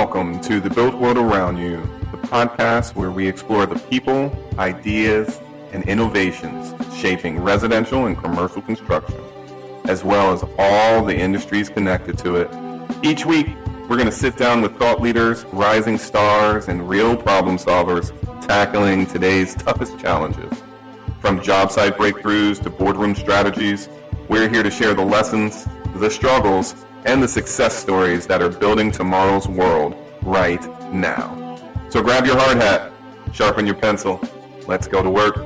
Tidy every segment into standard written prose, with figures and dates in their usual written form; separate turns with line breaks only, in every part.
welcome to The Built World Around You, the podcast where we explore the people, ideas, and innovations shaping residential and commercial construction, as well as all the industries connected to it. Each week, we're going to sit down with thought leaders, rising stars, and real problem solvers tackling today's toughest challenges. From job site breakthroughs to boardroom strategies, we're here to share the lessons, the struggles, and the success stories that are building tomorrow's world right now. So grab your hard hat, sharpen your pencil, let's go to work.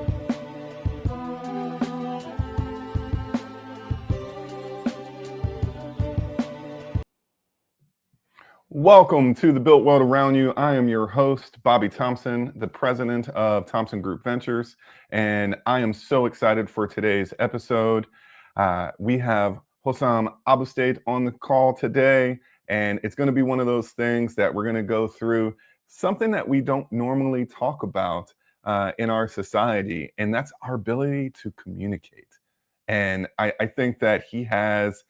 Welcome to The Built World Around You. I am your host, Bobby Thompson, the president of Thompson Group Ventures, and I am so excited for today's episode. We have Hossam Abostate on the call today, and it's going to be one of those things that we're going to go through something that we don't normally talk about in our society, and that's our ability to communicate. And I think that he has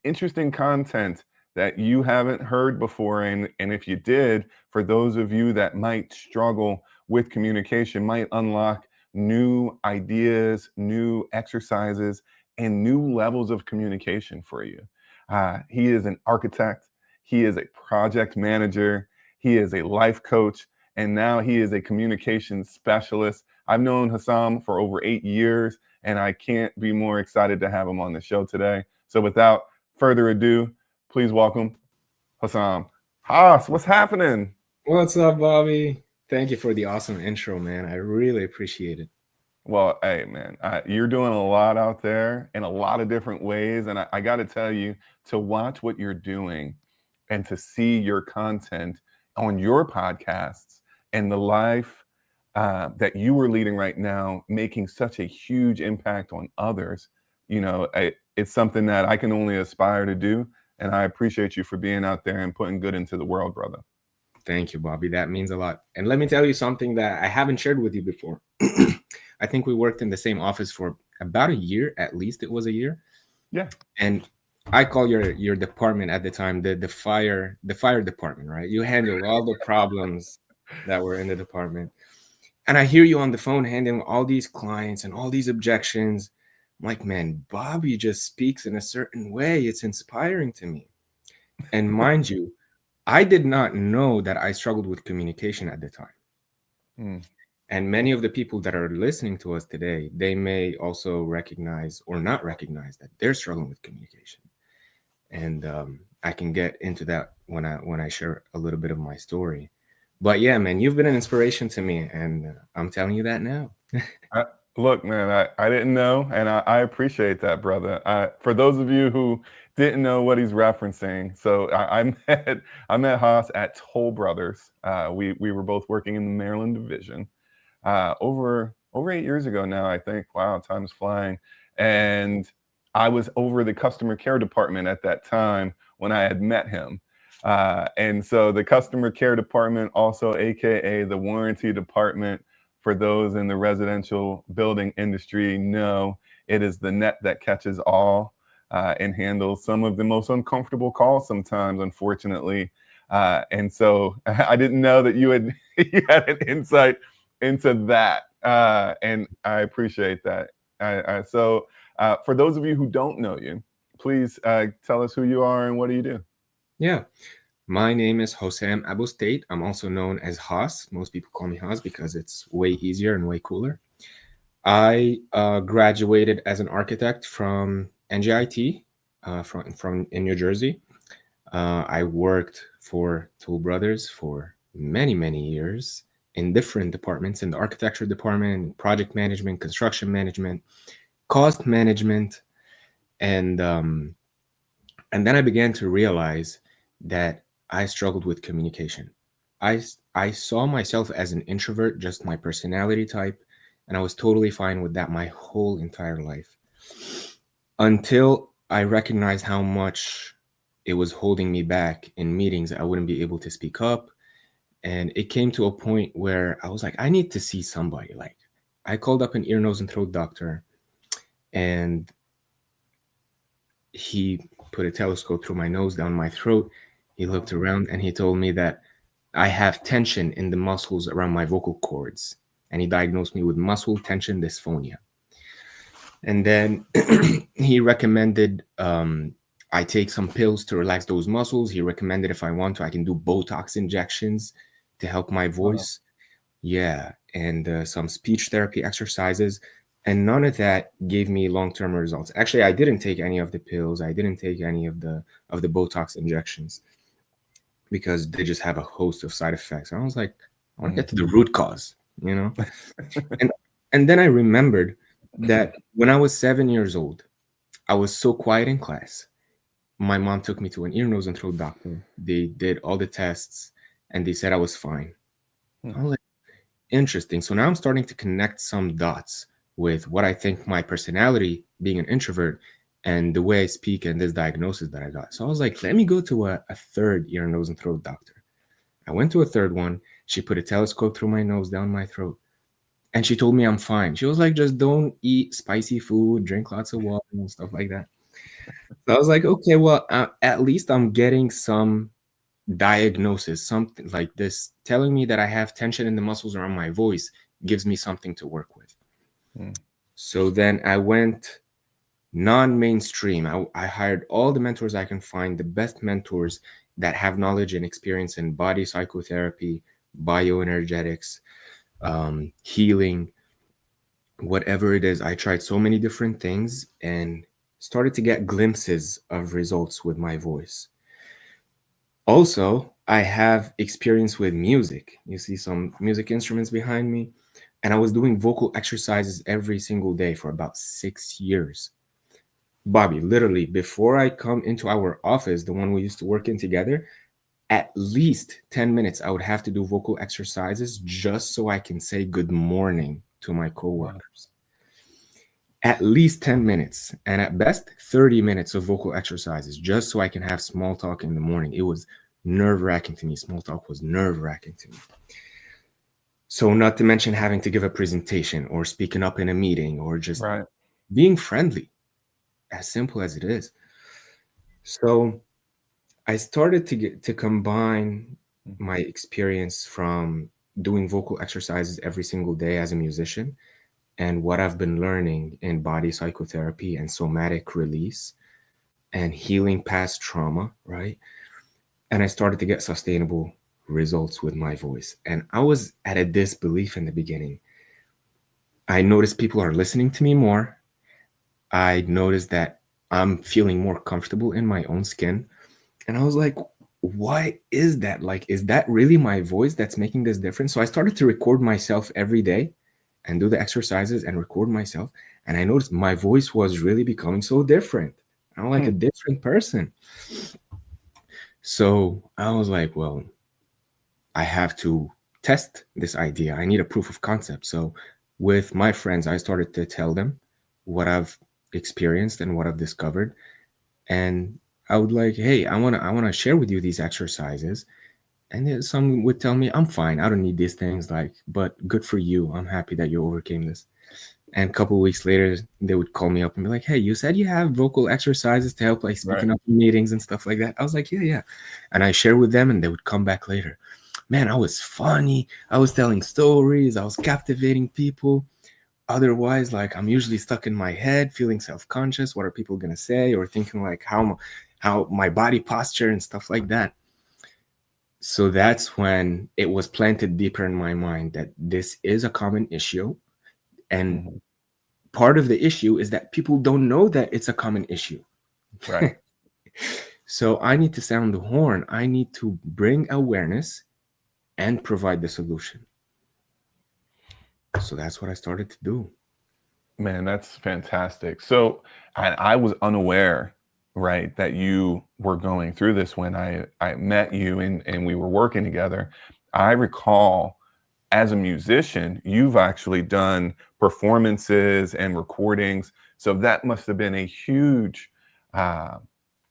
interesting content that you haven't heard before, and if you did, for those of you that might struggle with communication, might unlock new ideas, new exercises, and new levels of communication for you. He is an architect, he is a project manager, he is a life coach, and now he is a communications specialist. I've known Hossam for over 8 years, and I can't be more excited to have him on the show today. So without further ado, please welcome Hossam. Hoss, what's happening?
What's up, Bobby? Thank you for the awesome intro, man. I really appreciate it.
Well, hey, man, you're doing a lot out there in a lot of different ways. And I got to tell you, to watch what you're doing and to see your content on your podcasts and the life that you are leading right now, making such a huge impact on others, you know, it's something that I can only aspire to do. And I appreciate you for being out there and putting good into the world, brother.
Thank you, Bobby. That means a lot. And let me tell you something that I haven't shared with you before. I think we worked in the same office for about a year, at least it was a year.
Yeah.
And I call your department at the time the fire department, right? You handle all the problems that were in the department. And I hear you on the phone handling all these clients and all these objections. I'm like, man, Bobby just speaks in a certain way. It's inspiring to me. And mind you, I did not know that I struggled with communication at the time. And many of the people that are listening to us today, they may also recognize or not recognize that they're struggling with communication. And I can get into that when I share a little bit of my story. But yeah, man, you've been an inspiration to me, and I'm telling you that now.
Look, man, I didn't know, and I appreciate that, brother. For those of you who didn't know what he's referencing, so I met Haas at Toll Brothers. We were both working in the Maryland division over 8 years ago now, I think. Wow, time's flying. And I was over the customer care department at that time when I had met him. And so the customer care department, also AKA the warranty department, for those in the residential building industry, know it is the net that catches all and handles some of the most uncomfortable calls sometimes, unfortunately. And so I didn't know that you had an insight into that, and I appreciate that. So for those of you who don't know you, please tell us who you are and what do you do?
Yeah. My name is Hossam Abostate. I'm also known as Hoss. Most people call me Hoss because it's way easier and way cooler. I graduated as an architect from NJIT from in New Jersey. I worked for Toll Brothers for many, many years in different departments, in the architecture department, project management, construction management, cost management. And then I began to realize that I struggled with communication. I saw myself as an introvert, just my personality type, and I was totally fine with that my whole entire life. Until I recognized how much it was holding me back in meetings. I wouldn't be able to speak up. And it came to a point where I was like, I need to see somebody. Like, I called up an ear, nose, and throat doctor, and he put a telescope through my nose, down my throat. He looked around and he told me that I have tension in the muscles around my vocal cords. And he diagnosed me with muscle tension dysphonia. And then he recommended I take some pills to relax those muscles. He recommended if I want to, I can do Botox injections to help my voice. Yeah, and some speech therapy exercises. And none of that gave me long-term results. Actually, I didn't take any of the pills. I didn't take any of the Botox injections because they just have a host of side effects. And I was like, I want to get to the root cause, you know? and and then I remembered that when I was 7 years old, I was so quiet in class. My mom took me to an ear, nose, and throat doctor. They did all the tests and they said I was fine. I was like, interesting. So now I'm starting to connect some dots with what I think my personality, being an introvert, and the way I speak and this diagnosis that I got. So I was like, let me go to a third ear, nose, and throat doctor. I went to a third one. She put a telescope through my nose, down my throat. And she told me I'm fine. She was like, just don't eat spicy food, drink lots of water and stuff like that. So I was like, okay, well, at least I'm getting some diagnosis, something like this, telling me that I have tension in the muscles around my voice gives me something to work with. So then I went non-mainstream. I hired all the mentors I can find, the best mentors that have knowledge and experience in body psychotherapy, bioenergetics, healing, whatever it is. I tried so many different things and started to get glimpses of results with my voice. Also, I have experience with music. You see some music instruments behind me, and I was doing vocal exercises every single day for about 6 years. Bobby, literally, before I come into our office, the one we used to work in together, at least 10 minutes, I would have to do vocal exercises just so I can say good morning to my coworkers. At least 10 minutes, and at best 30 minutes of vocal exercises just so I can have small talk in the morning. It was nerve-wracking to me. Small talk was nerve-wracking to me. So not to mention having to give a presentation or speaking up in a meeting or just being friendly, as simple as it is. So I started to combine my experience from doing vocal exercises every single day as a musician and what I've been learning in body psychotherapy and somatic release and healing past trauma, right? And I started to get sustainable results with my voice. And I was at a disbelief in the beginning. I noticed people are listening to me more. I noticed that I'm feeling more comfortable in my own skin. And I was like, why is that? Like, is that really my voice that's making this difference? So I started to record myself every day and do the exercises and record myself. And I noticed my voice was really becoming so different. I'm like a different person. So I was like, well, I have to test this idea. I need a proof of concept. So with my friends, I started to tell them what I've experienced and what I've discovered. And I would like, hey, I wanna share with you these exercises. And then some would tell me, I'm fine. I don't need these things. Like, but good for you. I'm happy that you overcame this. And a couple of weeks later, they would call me up and be like, hey, you said you have vocal exercises to help like speaking up in meetings and stuff like that. I was like, yeah. And I share with them and they would come back later. Man, I was funny. I was telling stories. I was captivating people. Otherwise, like I'm usually stuck in my head, feeling self-conscious. What are people gonna say? Or thinking like how my body posture and stuff like that. So that's when it was planted deeper in my mind that this is a common issue. And part of the issue is that people don't know that it's a common issue.
Right.
So I need to sound the horn. I need to bring awareness and provide the solution. So that's what I started to do.
Man, that's fantastic. So I was unaware, right, that you were going through this when I met you and we were working together. I recall as a musician, you've actually done performances and recordings. So that must have been a huge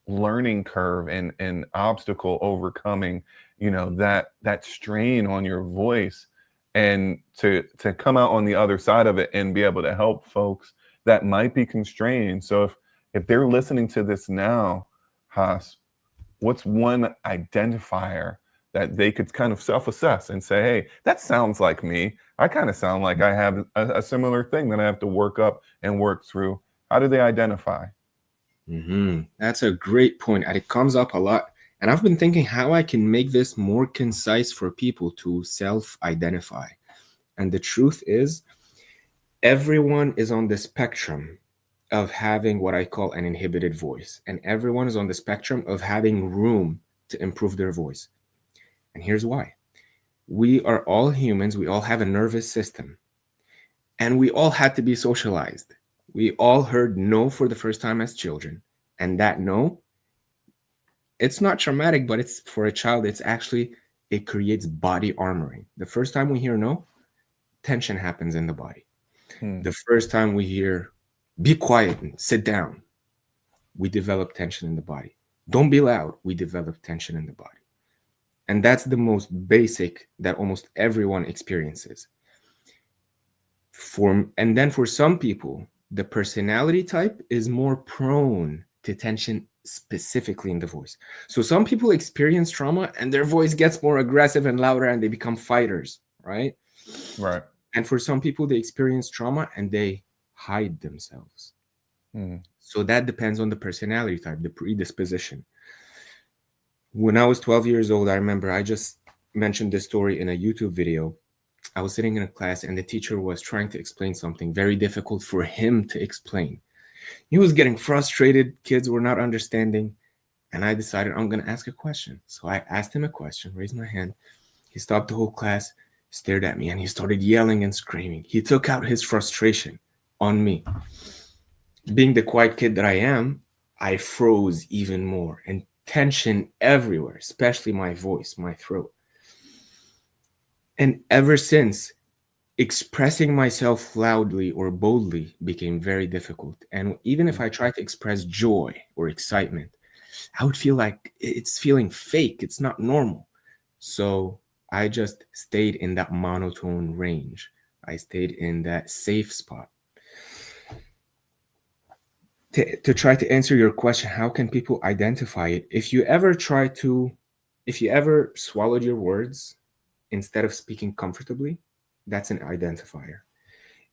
learning curve and obstacle overcoming, that strain on your voice and to come out on the other side of it and be able to help folks that might be constrained. So if they're listening to this now, Haas, what's one identifier that they could kind of self-assess and say, hey, that sounds like me. I kind of sound like I have a similar thing that I have to work up and work through. How do they identify?
That's a great point, and it comes up a lot. And I've been thinking how I can make this more concise for people to self-identify. And the truth is, everyone is on the spectrum of having what I call an inhibited voice, and everyone is on the spectrum of having room to improve their voice. And here's why. We are all humans, we all have a nervous system, and we all had to be socialized. We all heard no for the first time as children, and that no, it's not traumatic, but it's for a child, it creates body armoring. The first time we hear no, tension happens in the body. The first time we hear be quiet and sit down, we develop tension in the body. Don't be loud, we develop tension in the body. And that's the most basic that almost everyone experiences. And then for some people, the personality type is more prone to tension specifically in the voice. So some people experience trauma and their voice gets more aggressive and louder and they become fighters, right?
Right.
And for some people, they experience trauma and they hide themselves. So that depends on the personality type, the predisposition. When I was 12 years old, I remember I just mentioned this story in a YouTube video. I was sitting in a class and the teacher was trying to explain something very difficult for him to explain. He was getting frustrated. Kids were not understanding. And I decided I'm going to ask a question. So I asked him a question, raised my hand. He stopped the whole class, stared at me, and he started yelling and screaming. He took out his frustration on me. Being the quiet kid that I am, I froze even more, and tension everywhere, especially my voice, my throat. And ever since, expressing myself loudly or boldly became very difficult. And even if I tried to express joy or excitement, I would feel like it's feeling fake. It's not normal. So I just stayed in that monotone range. I stayed in that safe spot. To try to answer your question, how can people identify it? If you ever swallowed your words instead of speaking comfortably, that's an identifier.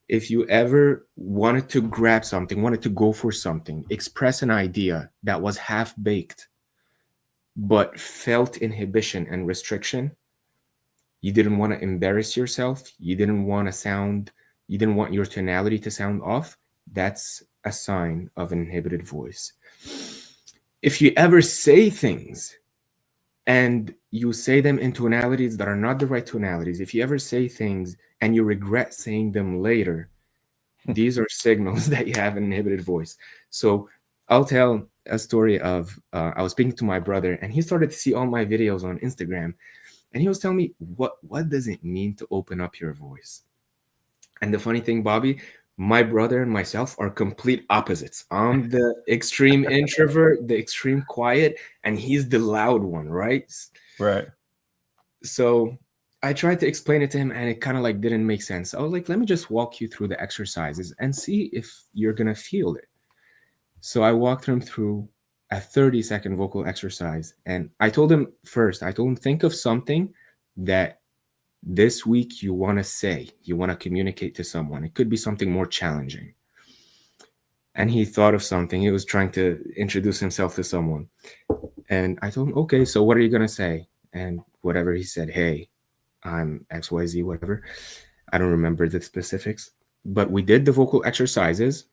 If you ever wanted to grab something, wanted to go for something, express an idea that was half-baked, but felt inhibition and restriction, you didn't want to embarrass yourself, you didn't want your tonality to sound off, that's a sign of an inhibited voice. If you ever say things and you say them in tonalities that are not the right tonalities, if you ever say things and you regret saying them later, these are signals that you have an inhibited voice. So I'll tell a story of, I was speaking to my brother and he started to see all my videos on Instagram and he was telling me, what does it mean to open up your voice? And the funny thing, Bobby, my brother and myself are complete opposites. I'm the extreme introvert, the extreme quiet, and he's the loud one, right?
Right.
So I tried to explain it to him and it kind of like didn't make sense. I was like, let me just walk you through the exercises and see if you're going to feel it. So I walked him through a 30-second vocal exercise. And I told him, think of something that this week you want to say, you want to communicate to someone. It could be something more challenging. And he thought of something. He was trying to introduce himself to someone. And I told him, okay, so what are you going to say? And whatever he said, hey, I'm XYZ, whatever. I don't remember the specifics. But we did the vocal exercises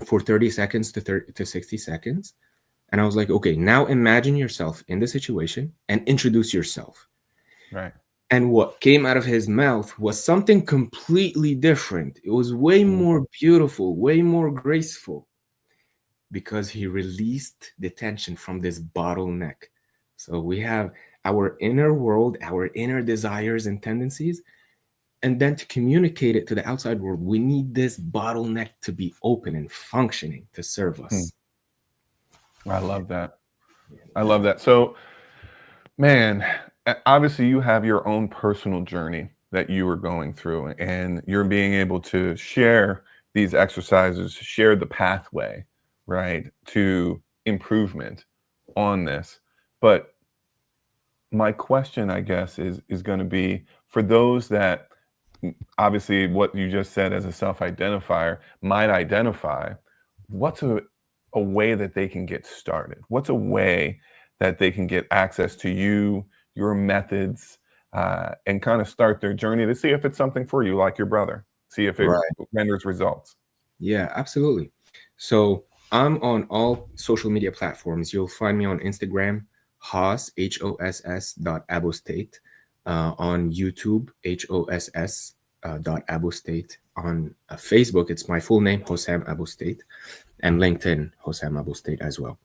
for 30 seconds to 60 seconds. And I was like, okay, now imagine yourself in the situation and introduce yourself.
Right.
And what came out of his mouth was something completely different. It was way more beautiful, way more graceful, because he released the tension from this bottleneck. So we have our inner world, our inner desires and tendencies, and then to communicate it to the outside world, we need this bottleneck to be open and functioning to serve us.
I love that. I love that. So, man, obviously you have your own personal journey that you were going through, and you're being able to share these exercises, share the pathway, right, to improvement on this. But my question, I guess, is going to be for those that obviously what you just said as a self-identifier might identify, what's a way that they can get started? What's a way that they can get access to you, your methods, and kind of start their journey to see if it's something for you, like your brother, see if it
Right.
renders results?
Yeah, absolutely. So I'm on all social media platforms. You'll find me on Instagram, Hoss, Hoss. On YouTube, Hoss. Abostate. On Facebook, it's my full name, Hossam Abostate, and LinkedIn, Hossam Abostate as well.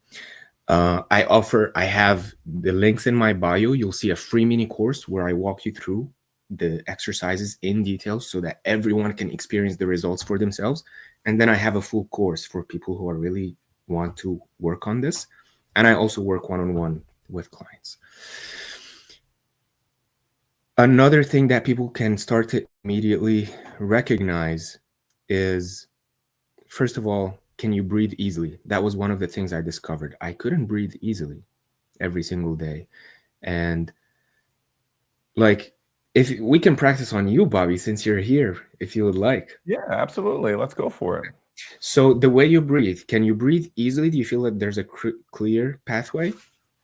I have the links in my bio. You'll see a free mini course where I walk you through the exercises in detail so that everyone can experience the results for themselves. And then I have a full course for people who are really want to work on this. And I also work one-on-one with clients. Another thing that people can start to immediately recognize is, first of all, can you breathe easily? That was one of the things I discovered. I couldn't breathe easily every single day. And like, if we can practice on you, Bobby, since you're here, if you would like.
Yeah, absolutely. Let's go for it.
So the way you breathe, can you breathe easily? Do you feel that there's a clear pathway?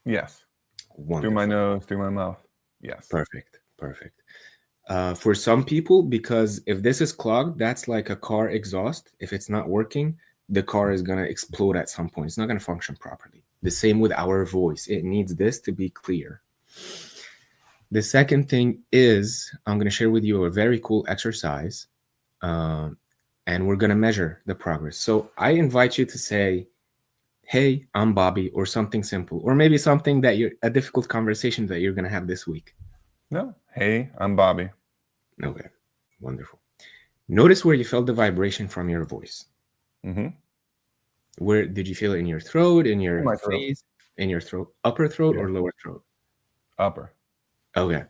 Yes.
Wonderful.
Through my nose, through my mouth. Yes.
Perfect. Perfect. For some people, because if this is clogged, that's like a car exhaust. If it's not working, the car is going to explode at some point. It's not going to function properly. The same with our voice. It needs this to be clear. The second thing is I'm going to share with you a very cool exercise, and we're going to measure the progress. So I invite you to say, hey, I'm Bobby, or something simple, or maybe something that a difficult conversation that you're going to have this week.
No. Hey, I'm Bobby.
Okay, wonderful. Notice where you felt the vibration from your voice.
Mm-hmm.
Where did you feel it? In your throat, in your
My throat.
face, in your throat, upper throat,
Yeah.
or lower throat?
Upper.
Okay.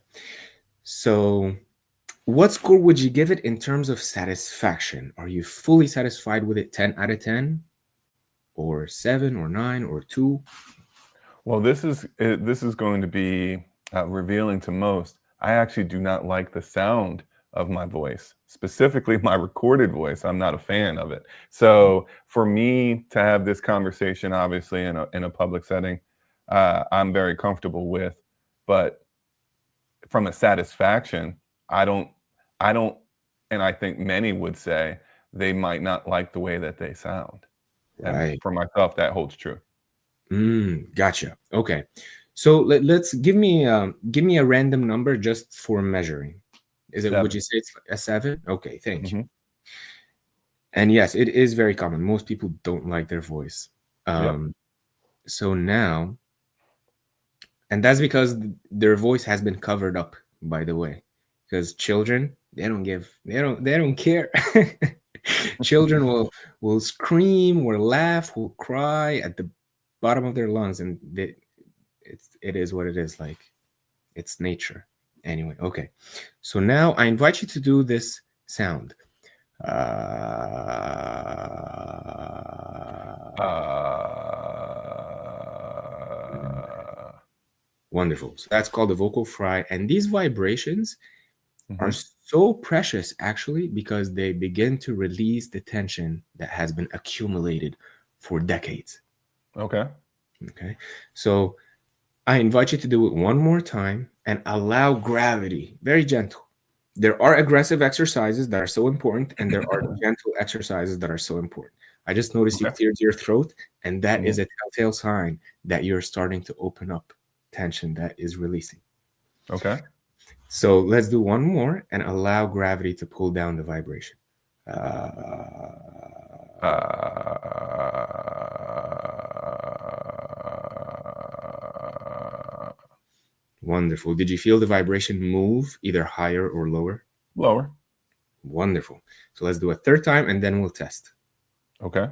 So what score would you give it in terms of satisfaction? Are you fully satisfied with it, 10 out of 10? Or 7 or 9 or 2?
Well, this is going to be revealing to most. I actually do not like the sound of my voice, specifically my recorded voice. I'm not a fan of it. So for me to have this conversation, obviously in a public setting, I'm very comfortable with. But from a satisfaction, I don't, and I think many would say they might not like the way that they sound. And
Right.
for myself, that holds true.
Gotcha. Okay. So let's give me a random number just for measuring. Is it?
7.
Would you say it's a 7? Okay, thank you.
Mm-hmm.
And yes, it is very common. Most people don't like their voice.
Yep.
So now, and that's because their voice has been covered up, by the way, because children, they don't care. Children will scream, will laugh, will cry at the bottom of their lungs, and it is what it is. Like, it's nature. Anyway, okay. So now I invite you to do this sound. Wonderful. So that's called the vocal fry. And these vibrations are so precious, actually, because they begin to release the tension that has been accumulated for decades.
Okay.
Okay. So I invite you to do it one more time and allow gravity, very gentle. There are aggressive exercises that are so important, and there are gentle exercises that are so important. I just noticed you cleared your throat, and that is a telltale sign that you're starting to open up tension that is releasing.
Okay.
So let's do one more and allow gravity to pull down the vibration. Wonderful. Did you feel the vibration move either higher or lower?
Lower.
Wonderful. So let's do a third time and then we'll test.
Okay.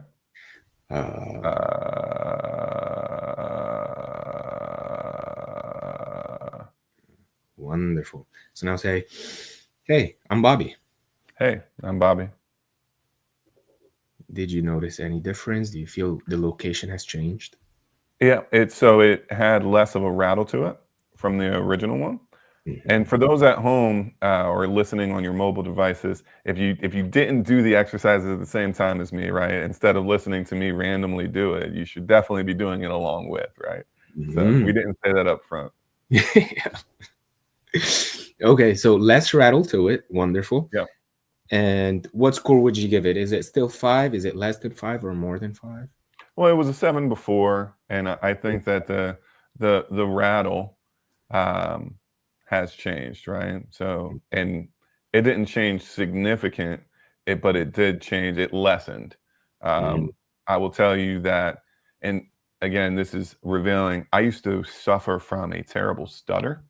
Wonderful. So now say, hey, I'm Bobby.
Hey, I'm Bobby.
Did you notice any difference? Do you feel the location has changed?
Yeah, it had less of a rattle to it from the original one. And
Mhm.
for those at home or listening on your mobile devices, if you didn't do the exercises at the same time as me, right? Instead of listening to me randomly do it, you should definitely be doing it along with, right? So we
Mhm.
didn't say that up front.
Okay, so less rattle to it. Wonderful.
Yeah.
And what score would you give it? Is it still 5? Is it less than 5 or more than 5?
Well, it was a 7 before, and I think that the rattle um, has changed, right? So, and it didn't change significant, but it did change. It lessened.
Mm,
I will tell you that, and again, this is revealing. I used to suffer from a terrible stutter,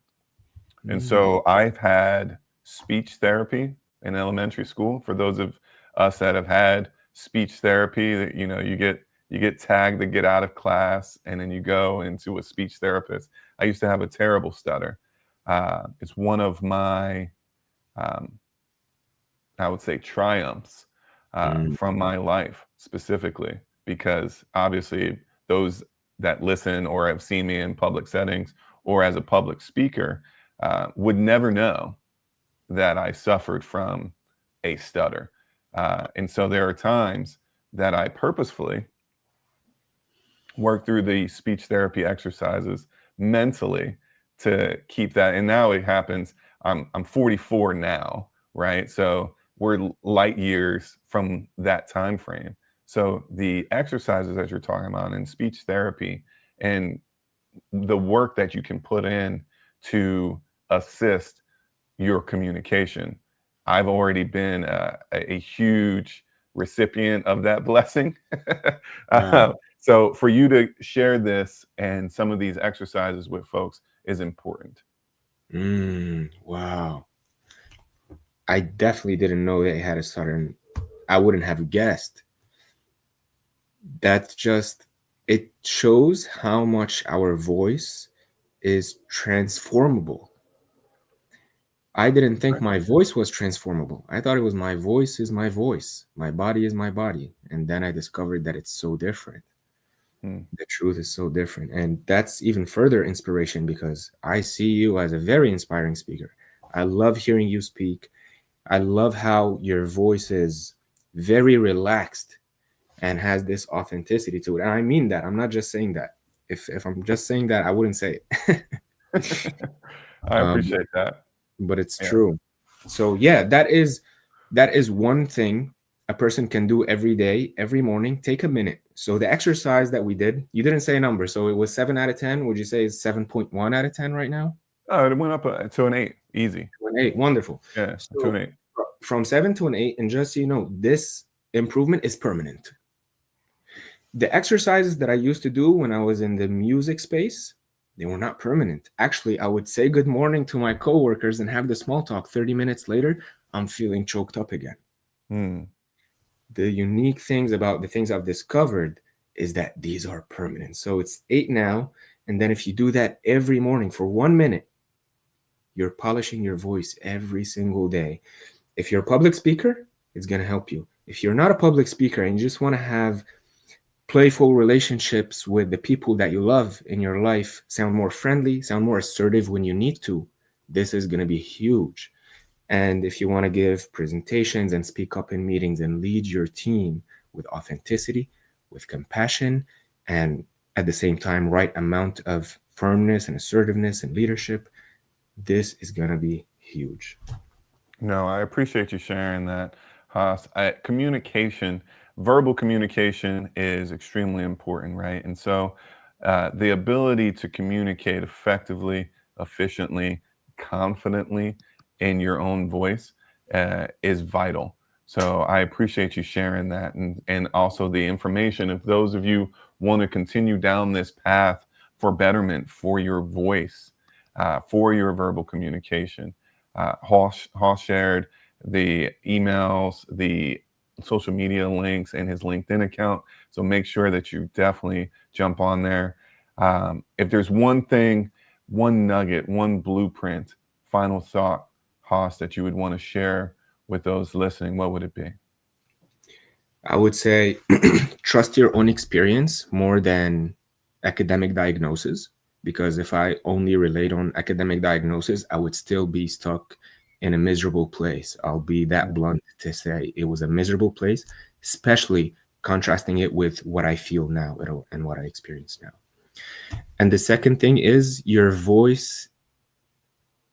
and
mm,
so I've had speech therapy in elementary school. For those of us that have had speech therapy, that you get tagged to get out of class, and then you go into a speech therapist. I used to have a terrible stutter. It's one of my, um, I would say, triumphs
mm,
from my life specifically, because obviously those that listen or have seen me in public settings or as a public speaker would never know that I suffered from a stutter. And so there are times that I purposefully work through the speech therapy exercises mentally to keep that. And now it happens. I'm 44 now, right? So we're light years from that time frame. So the exercises that you're talking about in speech therapy and the work that you can put in to assist your communication. I've already been a huge recipient of that blessing.
wow.
So for you to share this and some of these exercises with folks is important.
Wow. I definitely didn't know they had a stutter, and I wouldn't have guessed. That's just, it shows how much our voice is transformable. I didn't think
Right.
my voice was transformable. I thought it was my voice is my voice, my body is my body. And then I discovered that it's so different.
Mm.
The truth is so different. And that's even further inspiration because I see you as a very inspiring speaker. I love hearing you speak. I love how your voice is very relaxed and has this authenticity to it. And I mean that. I'm not just saying that. If I'm just saying that, I wouldn't say it.
I
um,
appreciate that.
but it's
Yeah.
true. So yeah, that is one thing a person can do every day, every morning. Take a minute. So the exercise that we did, you didn't say a number, so it was 7 out of 10. Would you say it's 7.1 out of 10 right now?
Oh, it went up to an 8. Easy.
An 8, wonderful.
Yeah, to an
So
8.
from 7 to an 8, and just so you know, this improvement is permanent. The exercises that I used to do when I was in the music space, they were not permanent. Actually, I would say good morning to my coworkers and have the small talk. 30 minutes later, I'm feeling choked up again.
Mm.
The unique things about the things I've discovered is that these are permanent. So it's 8 now. And then if you do that every morning for 1 minute, you're polishing your voice every single day. If you're a public speaker, it's going to help you. If you're not a public speaker and you just want to have playful relationships with the people that you love in your life, sound more friendly, sound more assertive when you need to, this is going to be huge. And if you want to give presentations and speak up in meetings and lead your team with authenticity, with compassion, and at the same time, right amount of firmness and assertiveness and leadership, this is going to be huge.
No, I appreciate you sharing that, Haas. Communication, verbal communication is extremely important, right? And so the ability to communicate effectively, efficiently, confidently in your own voice is vital. So I appreciate you sharing that and also the information. If those of you want to continue down this path for betterment for your voice, for your verbal communication, Hall shared the emails, the social media links, and his LinkedIn account. So make sure that you definitely jump on there. If there's one thing, one nugget, one blueprint, final thought, Haas, that you would want to share with those listening, what would it be?
I would say trust your own experience more than academic diagnosis, because if I only relate on academic diagnosis, I would still be stuck in a miserable place. I'll be that blunt to say it was a miserable place, especially contrasting it with what I feel now and what I experience now. And the second thing is your voice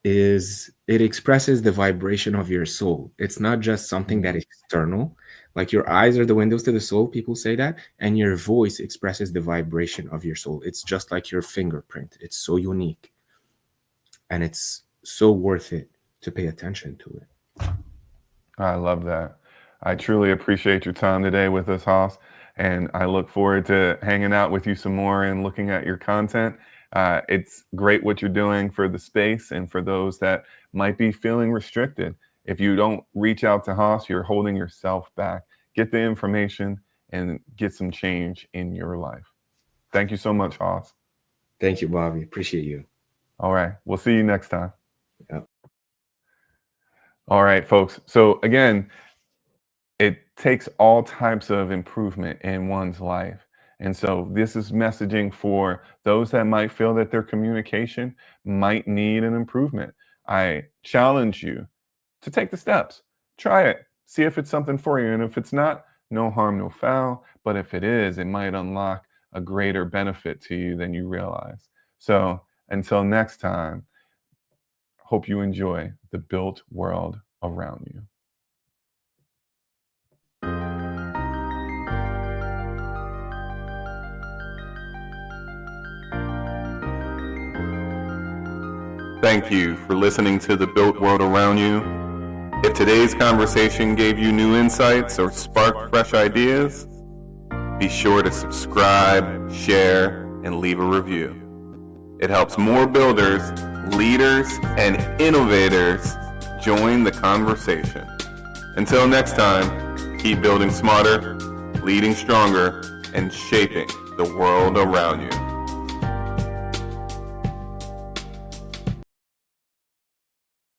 it expresses the vibration of your soul. It's not just something that is external. Like your eyes are the windows to the soul, people say that, and your voice expresses the vibration of your soul. It's just like your fingerprint. It's so unique, and it's so worth it to pay attention to it.
I love that. I truly appreciate your time today with us, Hoss, and I look forward to hanging out with you some more and looking at your content. It's great what you're doing for the space and for those that might be feeling restricted. If you don't reach out to Hoss, you're holding yourself back. Get the information and get some change in your life. Thank you so much, Hoss.
Thank you, Bobby. Appreciate you.
All right. We'll see you next time.
Yep.
All right, folks. So again, it takes all types of improvement in one's life. And so this is messaging for those that might feel that their communication might need an improvement. I challenge you to take the steps. Try it. See if it's something for you. And if it's not, no harm, no foul. But if it is, it might unlock a greater benefit to you than you realize. So until next time, hope you enjoy the built world around you. Thank you for listening to The Built World Around You. If today's conversation gave you new insights or sparked fresh ideas, be sure to subscribe, share, and leave a review. It helps more builders, leaders, and innovators join the conversation. Until next time, keep building smarter, leading stronger, and shaping the world around you.